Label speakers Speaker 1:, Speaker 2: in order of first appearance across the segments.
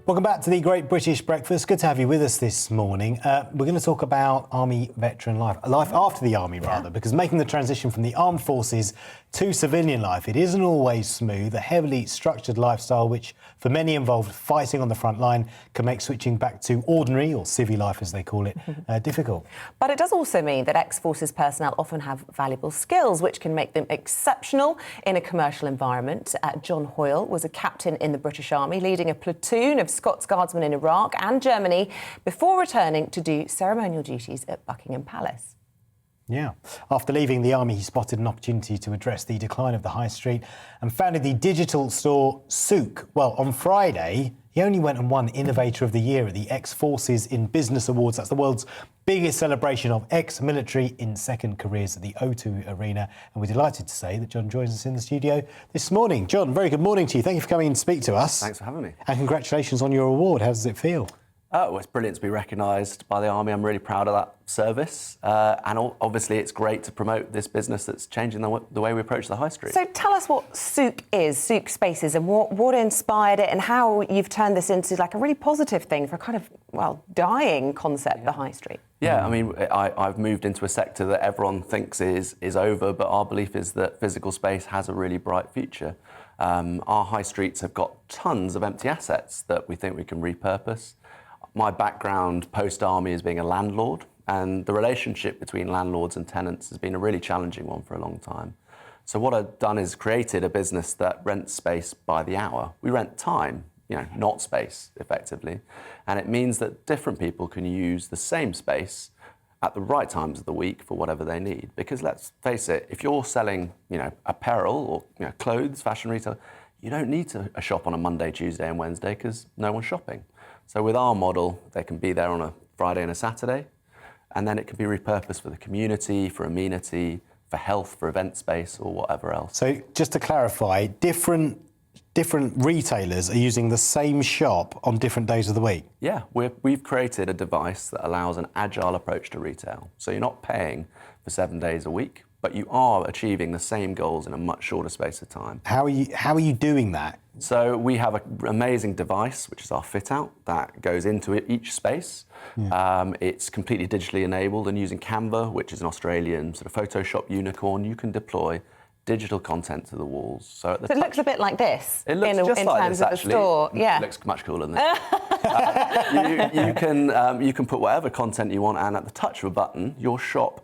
Speaker 1: Welcome back to the Great British Breakfast. Good to have you with us this morning. We're going to talk about Army veteran life after the Army, because making the transition from the armed forces to civilian life, it isn't always smooth. A heavily structured lifestyle, which for many involved fighting on the front line, can make switching back to ordinary, or civvy life as they call it, difficult.
Speaker 2: But it does also mean that ex-forces personnel often have valuable skills which can make them exceptional in a commercial environment. John Hoyle was a captain in the British Army, leading a platoon of Scots Guardsmen in Iraq and Germany before returning to do ceremonial duties at Buckingham Palace.
Speaker 1: Yeah. After leaving the Army, he spotted an opportunity to address the decline of the high street and founded the digital store Sook. Well, on Friday, he only went and won Innovator of the Year at the Ex-Forces in Business Awards. That's the world's biggest celebration of ex-military in second careers at the O2 Arena. And we're delighted to say that John joins us in the studio this morning. John, very good morning to you. Thank you for coming in to speak to us.
Speaker 3: Thanks for having me.
Speaker 1: And congratulations on your award. How does it feel?
Speaker 3: Well, it's brilliant to be recognised by the Army. I'm really proud of that service. And obviously, it's great to promote this business that's changing the way we approach the high street.
Speaker 2: So tell us what Sook is, Sook Spaces, and what inspired it and how you've turned this into like a really positive thing for a kind of, well, dying concept, the high street.
Speaker 3: Yeah, I mean, I've moved into a sector that everyone thinks is over, but our belief is that physical space has a really bright future. Our high streets have got tons of empty assets that we think we can repurpose. My background post-Army is being a landlord, and the relationship between landlords and tenants has been a really challenging one for a long time. So what I've done is created a business that rents space by the hour. We rent time, not space, effectively. And it means that different people can use the same space at the right times of the week for whatever they need. Because let's face it, if you're selling, apparel or clothes, fashion retail, you don't need to shop on a Monday, Tuesday and Wednesday because no one's shopping. So with our model, they can be there on a Friday and a Saturday, and then it can be repurposed for the community, for amenity, for health, for event space, or whatever else.
Speaker 1: So just to clarify, different retailers are using the same shop on different days of the week?
Speaker 3: Yeah, we've created a device that allows an agile approach to retail. So you're not paying for 7 days a week, but you are achieving the same goals in a much shorter space of time.
Speaker 1: How are you doing that?
Speaker 3: So we have an amazing device, which is our fit out, that goes into each space. Yeah. It's completely digitally enabled, and using Canva, which is an Australian sort of Photoshop unicorn, you can deploy digital content to the walls. So it looks a
Speaker 2: bit like this.
Speaker 3: It looks just
Speaker 2: in
Speaker 3: like
Speaker 2: terms
Speaker 3: this,
Speaker 2: of
Speaker 3: actually.
Speaker 2: The store. Yeah.
Speaker 3: It looks much cooler than this. You can put whatever content you want, and at the touch of a button, your shop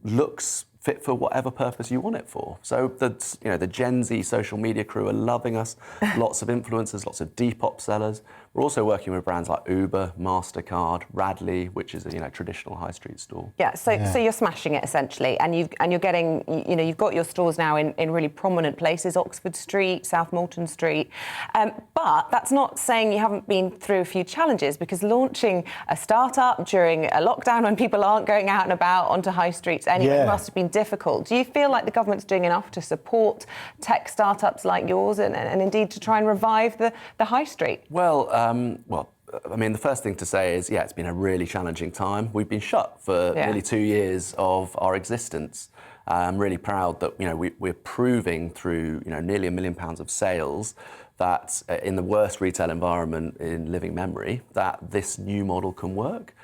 Speaker 3: looks fit for whatever purpose you want it for. So the Gen Z social media crew are loving us. Lots of influencers, lots of Depop sellers. We're also working with brands like Uber, MasterCard, Radley, which is a traditional high street store.
Speaker 2: Yeah. So you're smashing it essentially, and you're getting you've got your stores now in really prominent places: Oxford Street, South Molton Street. But that's not saying you haven't been through a few challenges, because launching a startup during a lockdown when people aren't going out and about onto high streets anyway must have been difficult. Do you feel like the government's doing enough to support tech startups like yours and indeed to try and revive the high street?
Speaker 3: Well, I mean, the first thing to say is, it's been a really challenging time. We've been shut for nearly 2 years of our existence. I'm really proud that, we're proving through, nearly £1 million of sales that in the worst retail environment in living memory, that this new model can work.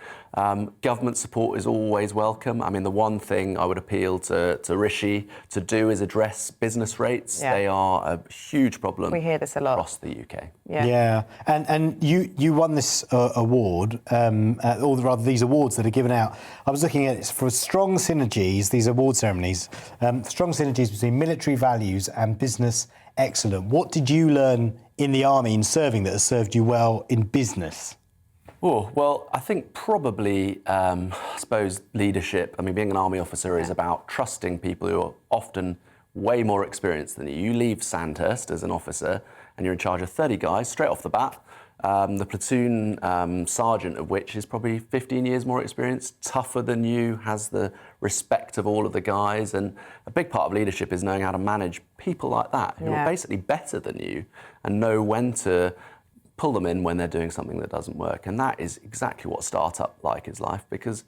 Speaker 3: Government support is always welcome. I mean, the one thing I would appeal to Rishi to do is address business rates. Yeah. They are a huge problem.
Speaker 2: We hear this a lot
Speaker 3: across the UK.
Speaker 1: Yeah. And you won this award, or rather these awards that are given out. I was looking at it for strong synergies, these award ceremonies, strong synergies between military values and business excellence. What did you learn in the Army in serving that has served you well in business?
Speaker 3: Oh, well, I think probably, I suppose, leadership. I mean, being an Army officer is about trusting people who are often way more experienced than you. You leave Sandhurst as an officer and you're in charge of 30 guys straight off the bat. The platoon sergeant of which is probably 15 years more experienced, tougher than you, has the respect of all of the guys. And a big part of leadership is knowing how to manage people like that, who are basically better than you and know when to pull them in when they're doing something that doesn't work. And that is exactly what startup-like is life, because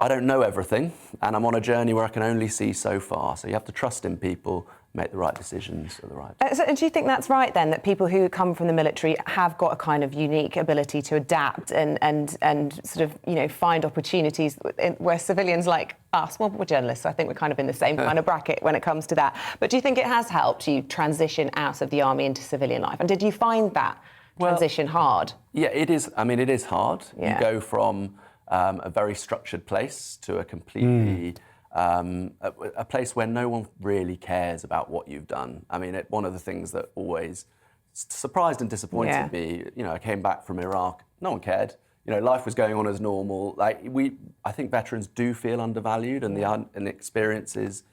Speaker 3: I don't know everything, and I'm on a journey where I can only see so far. So you have to trust in people, make the right decisions at the right time.
Speaker 2: So do you think that's right then, that people who come from the military have got a kind of unique ability to adapt and sort of, find opportunities where civilians like us, well, we're journalists, so I think we're kind of in the same kind of bracket when it comes to that. But do you think it has helped you transition out of the army into civilian life? And did you find that transition hard?
Speaker 3: Yeah, it is. I mean, it is hard.
Speaker 2: Yeah.
Speaker 3: You go from a very structured place to a completely... a place where no one really cares about what you've done. I mean, one of the things that always surprised and disappointed me, I came back from Iraq, no one cared. Life was going on as normal. I think veterans do feel undervalued, and the experience is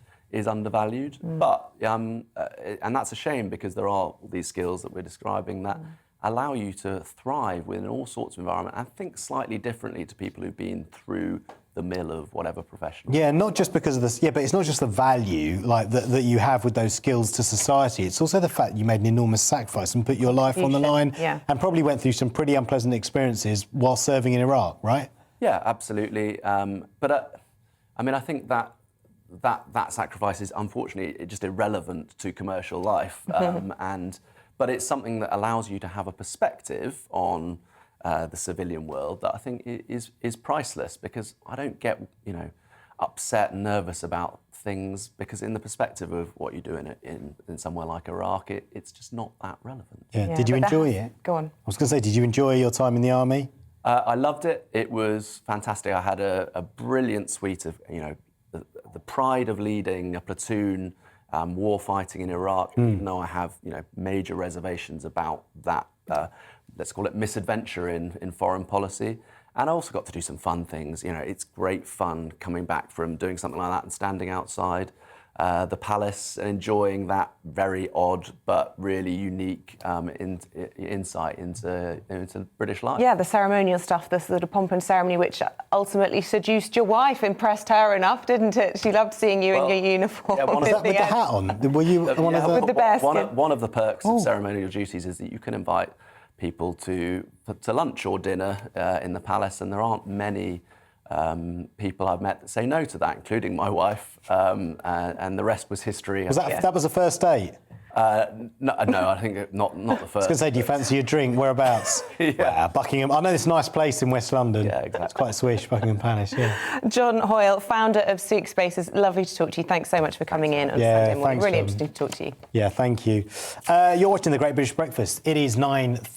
Speaker 3: undervalued. But and that's a shame, because there are all these skills that we're describing that allow you to thrive within all sorts of environment and think slightly differently to people who've been through the mill of whatever profession.
Speaker 1: Yeah, not just because of this. Yeah, but it's not just the value that you have with those skills to society. It's also the fact you made an enormous sacrifice and put your life on the line, and probably went through some pretty unpleasant experiences while serving in Iraq, right?
Speaker 3: Yeah, absolutely. But I think that sacrifice is unfortunately just irrelevant to commercial life, but it's something that allows you to have a perspective on the civilian world that I think is priceless, because I don't get upset and nervous about things, because in the perspective of what you do in somewhere like Iraq, it's just not that relevant.
Speaker 1: Yeah. Did you enjoy it?
Speaker 2: Go on.
Speaker 1: I was going to say, did you enjoy your time in the army?
Speaker 3: I loved it. It was fantastic. I had a brilliant suite of the pride of leading a platoon war fighting in Iraq, even though I have major reservations about that. Let's call it misadventure in foreign policy. And I also got to do some fun things. It's great fun coming back from doing something like that and standing outside the palace and enjoying that very odd but really unique insight into British life.
Speaker 2: Yeah, the ceremonial stuff, the sort of pomp and ceremony, which ultimately seduced your wife, impressed her enough, didn't it? She loved seeing you in your uniform.
Speaker 3: Yeah,
Speaker 1: Was that with the hat on? Were you one of the...
Speaker 2: With the basket.
Speaker 3: One of the perks of ceremonial duties is that you can invite people to lunch or dinner in the palace, and there aren't many people I've met that say no to that, including my wife, and the rest was history.
Speaker 1: That was the first date?
Speaker 3: No, I think not the first.
Speaker 1: I was going to say, do you fancy a drink? Whereabouts? Buckingham. I know this nice place in West London.
Speaker 3: Yeah, exactly.
Speaker 1: It's quite swish, Buckingham Palace, yeah.
Speaker 2: John Hoyle, founder of Sook Spaces. Lovely to talk to you. Thanks so much for coming in on Sunday morning.
Speaker 1: Thanks,
Speaker 2: really
Speaker 1: John.
Speaker 2: interesting to talk to you.
Speaker 1: Yeah, thank you. You're watching The Great British Breakfast. It is 9:30.